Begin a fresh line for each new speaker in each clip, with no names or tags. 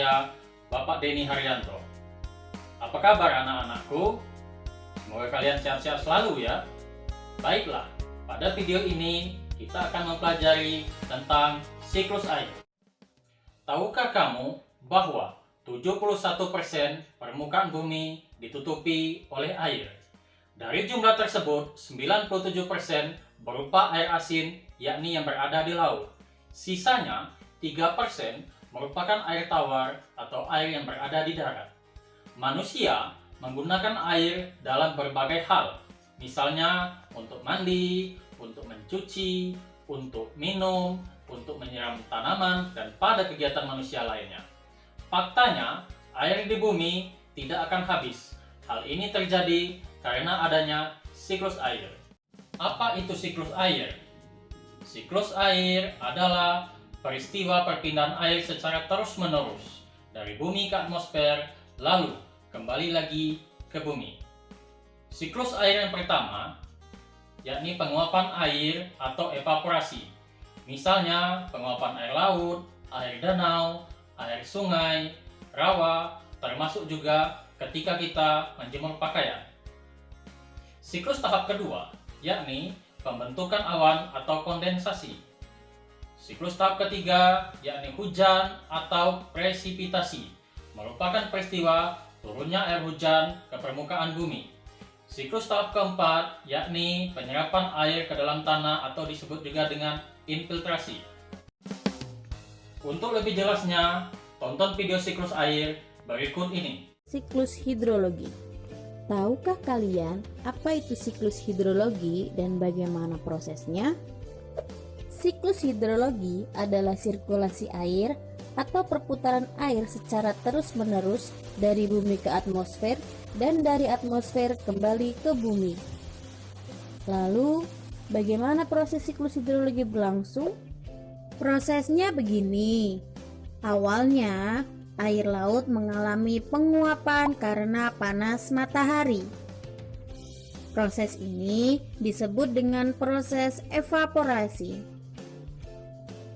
saya, Bapak Denny Haryanto. Apa kabar anak-anakku? Semoga kalian sehat-sehat selalu ya. Baiklah, pada video ini kita akan mempelajari tentang siklus air. Tahukah kamu bahwa 71% permukaan bumi ditutupi oleh air? Dari jumlah tersebut, 97% berupa air asin, yakni yang berada di laut. Sisanya, 3% merupakan air tawar atau air yang berada di darat. Manusia menggunakan air dalam berbagai hal, misalnya untuk mandi, untuk mencuci, untuk minum, untuk menyiram tanaman, dan pada kegiatan manusia lainnya. Faktanya, air di bumi tidak akan habis. Hal ini terjadi karena adanya siklus air. Apa itu siklus air? Siklus air adalah peristiwa perpindahan air secara terus-menerus dari bumi ke atmosfer, lalu kembali lagi ke bumi. Siklus air yang pertama, yakni penguapan air atau evaporasi. Misalnya penguapan air laut, air danau, air sungai, rawa, termasuk juga ketika kita menjemur pakaian. Siklus tahap kedua, yakni pembentukan awan atau kondensasi. Siklus tahap ketiga, yakni hujan atau presipitasi, merupakan peristiwa turunnya air hujan ke permukaan bumi. Siklus tahap keempat, yakni penyerapan air ke dalam tanah atau disebut juga dengan infiltrasi. Untuk lebih jelasnya, tonton video siklus air berikut ini.
Siklus hidrologi. Tahukah kalian apa itu siklus hidrologi dan bagaimana prosesnya? Siklus hidrologi adalah sirkulasi air atau perputaran air secara terus-menerus dari bumi ke atmosfer dan dari atmosfer kembali ke bumi. Lalu, bagaimana proses siklus hidrologi berlangsung? Prosesnya begini. Awalnya, air laut mengalami penguapan karena panas matahari. Proses ini disebut dengan proses evaporasi.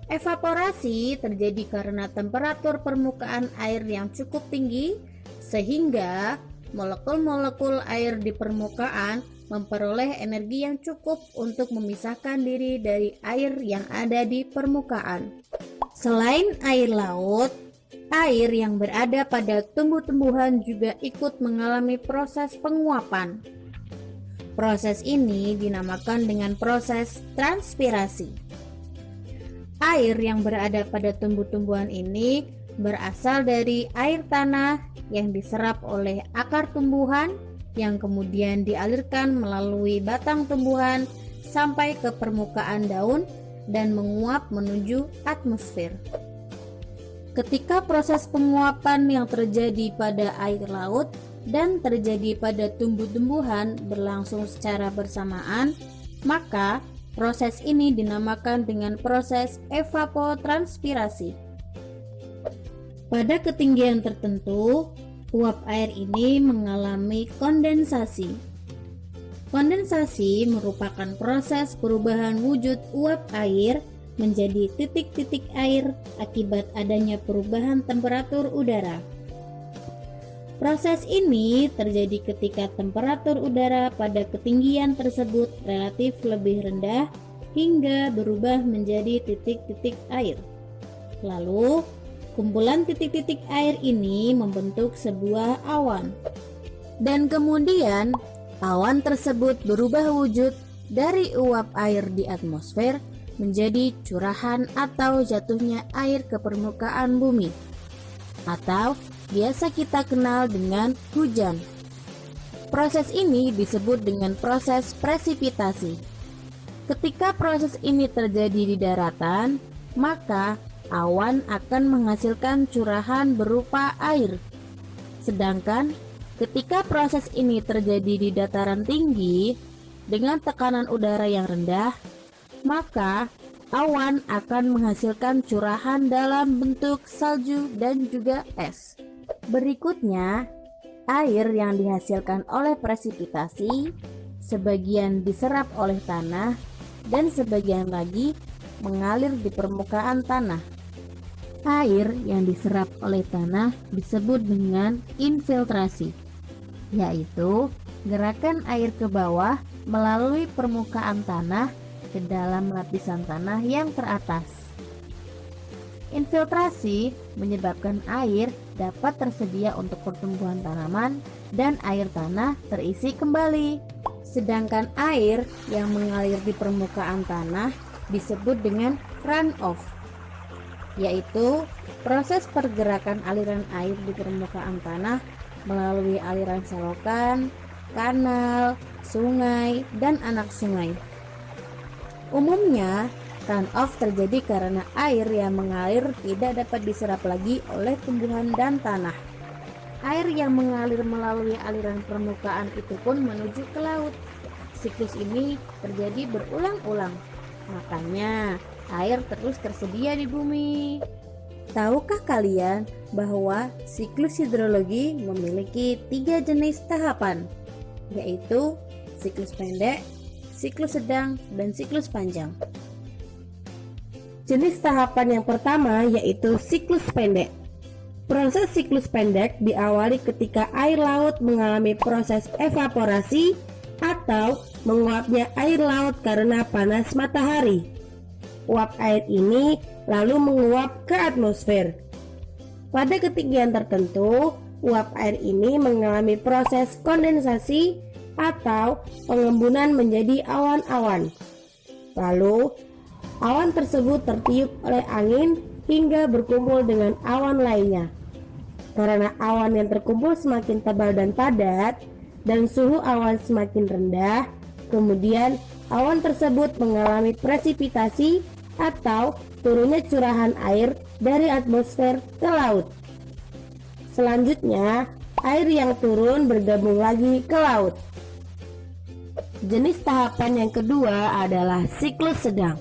Evaporasi terjadi karena temperatur permukaan air yang cukup tinggi sehingga molekul-molekul air di permukaan memperoleh energi yang cukup untuk memisahkan diri dari air yang ada di permukaan. Selain air laut, air yang berada pada tumbuh-tumbuhan juga ikut mengalami proses penguapan. Proses ini dinamakan dengan proses transpirasi. Air yang berada pada tumbuh-tumbuhan ini berasal dari air tanah yang diserap oleh akar tumbuhan yang kemudian dialirkan melalui batang tumbuhan sampai ke permukaan daun dan menguap menuju atmosfer. Ketika proses penguapan yang terjadi pada air laut dan terjadi pada tumbuh-tumbuhan berlangsung secara bersamaan, maka proses ini dinamakan dengan proses evapotranspirasi. Pada ketinggian tertentu, uap air ini mengalami kondensasi. Kondensasi merupakan proses perubahan wujud uap air menjadi titik-titik air akibat adanya perubahan temperatur udara. Proses ini terjadi ketika temperatur udara pada ketinggian tersebut relatif lebih rendah hingga berubah menjadi titik-titik air. Lalu, kumpulan titik-titik air ini membentuk sebuah awan. Dan kemudian, awan tersebut berubah wujud dari uap air di atmosfer menjadi curahan atau jatuhnya air ke permukaan bumi, atau biasa kita kenal dengan hujan. Proses ini disebut dengan proses presipitasi. Ketika proses ini terjadi di daratan, maka awan akan menghasilkan curahan berupa air. Sedangkan ketika proses ini terjadi di dataran tinggi dengan tekanan udara yang rendah, maka awan akan menghasilkan curahan dalam bentuk salju dan juga es. Berikutnya, air yang dihasilkan oleh presipitasi sebagian diserap oleh tanah dan sebagian lagi mengalir di permukaan tanah. Air yang diserap oleh tanah disebut dengan infiltrasi, yaitu gerakan air ke bawah melalui permukaan tanah ke dalam lapisan tanah yang teratas. Infiltrasi menyebabkan air dapat tersedia untuk pertumbuhan tanaman dan air tanah terisi kembali. Sedangkan air yang mengalir di permukaan tanah disebut dengan runoff, yaitu proses pergerakan aliran air di permukaan tanah melalui aliran selokan, kanal, sungai, dan anak sungai. Umumnya, runoff terjadi karena air yang mengalir tidak dapat diserap lagi oleh tumbuhan dan tanah. Air yang mengalir melalui aliran permukaan itu pun menuju ke laut. Siklus ini terjadi berulang-ulang, makanya air terus tersedia di bumi. Tahukah kalian bahwa siklus hidrologi memiliki 3 jenis tahapan, yaitu siklus pendek, siklus sedang, dan siklus panjang? Jenis tahapan yang pertama yaitu siklus pendek. Proses siklus pendek diawali ketika air laut mengalami proses evaporasi atau menguapnya air laut karena panas matahari. Uap air ini lalu menguap ke atmosfer. Pada ketinggian tertentu, uap air ini mengalami proses kondensasi atau pengembunan menjadi awan-awan. Lalu, awan tersebut tertiup oleh angin hingga berkumpul dengan awan lainnya. Karena awan yang terkumpul semakin tebal dan padat dan suhu awan semakin rendah, kemudian awan tersebut mengalami presipitasi atau turunnya curahan air dari atmosfer ke laut. Selanjutnya, air yang turun bergabung lagi ke laut. Jenis tahapan yang kedua adalah siklus sedang.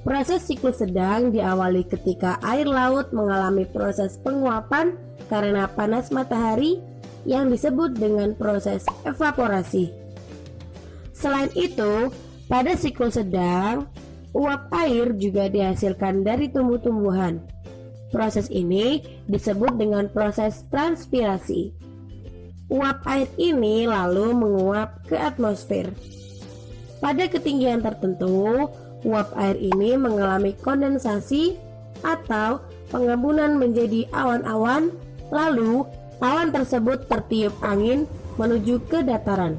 Proses siklus sedang diawali ketika air laut mengalami proses penguapan karena panas matahari yang disebut dengan proses evaporasi. Selain itu, pada siklus sedang, uap air juga dihasilkan dari tumbuh-tumbuhan. Proses ini disebut dengan proses transpirasi. Uap air ini lalu menguap ke atmosfer. Pada ketinggian tertentu, uap air ini mengalami kondensasi atau pengembunan menjadi awan-awan, lalu awan tersebut tertiup angin menuju ke dataran.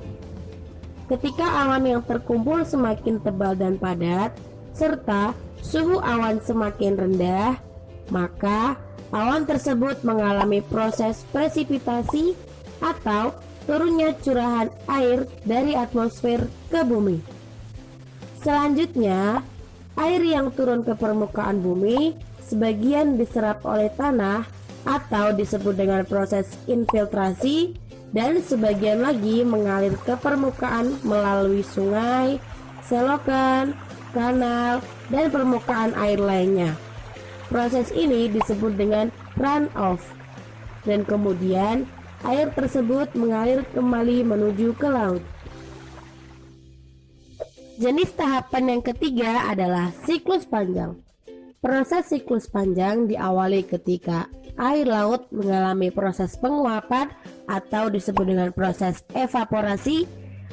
Ketika awan yang terkumpul semakin tebal dan padat, serta suhu awan semakin rendah, maka awan tersebut mengalami proses presipitasi atau turunnya curahan air dari atmosfer ke bumi. Selanjutnya, air yang turun ke permukaan bumi sebagian diserap oleh tanah atau disebut dengan proses infiltrasi, dan sebagian lagi mengalir ke permukaan melalui sungai, selokan, kanal, dan permukaan air lainnya. Proses ini disebut dengan runoff, dan kemudian air tersebut mengalir kembali menuju ke laut. Jenis tahapan yang ketiga adalah siklus panjang. Proses siklus panjang diawali ketika air laut mengalami proses penguapan atau disebut dengan proses evaporasi,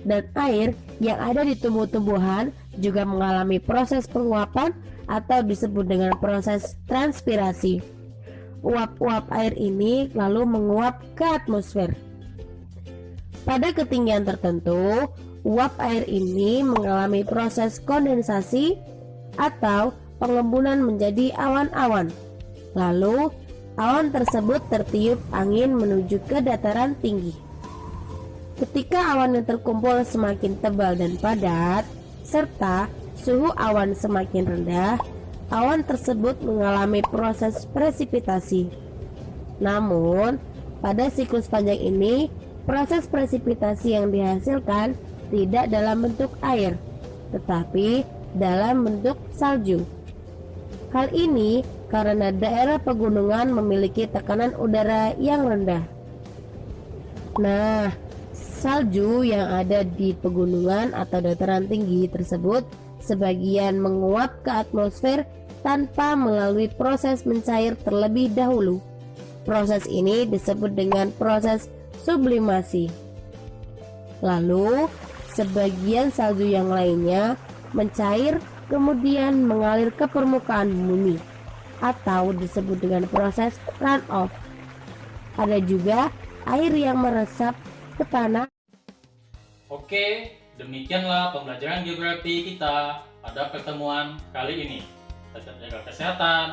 dan air yang ada di tumbuh-tumbuhan juga mengalami proses penguapan atau disebut dengan proses transpirasi. Uap-uap air ini lalu menguap ke atmosfer. Pada ketinggian tertentu, uap air ini mengalami proses kondensasi atau pengembunan menjadi awan-awan. Lalu, awan tersebut tertiup angin menuju ke dataran tinggi. Ketika awan yang terkumpul semakin tebal dan padat, serta suhu awan semakin rendah, awan tersebut mengalami proses presipitasi. Namun, pada siklus panjang ini, proses presipitasi yang dihasilkan tidak dalam bentuk air, tetapi dalam bentuk salju. Hal ini karena daerah pegunungan memiliki tekanan udara yang rendah. Nah, salju yang ada di pegunungan atau dataran tinggi tersebut sebagian menguap ke atmosfer
tanpa melalui proses mencair terlebih dahulu. Proses ini disebut dengan proses sublimasi. Lalu, sebagian salju yang lainnya mencair kemudian mengalir ke permukaan bumi atau disebut dengan proses runoff. Ada juga air yang meresap ke tanah.
Oke, demikianlah pembelajaran geografi kita pada pertemuan kali ini. Tetap jaga kesehatan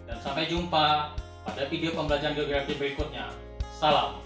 dan sampai jumpa pada video pembelajaran geografi berikutnya. Salam.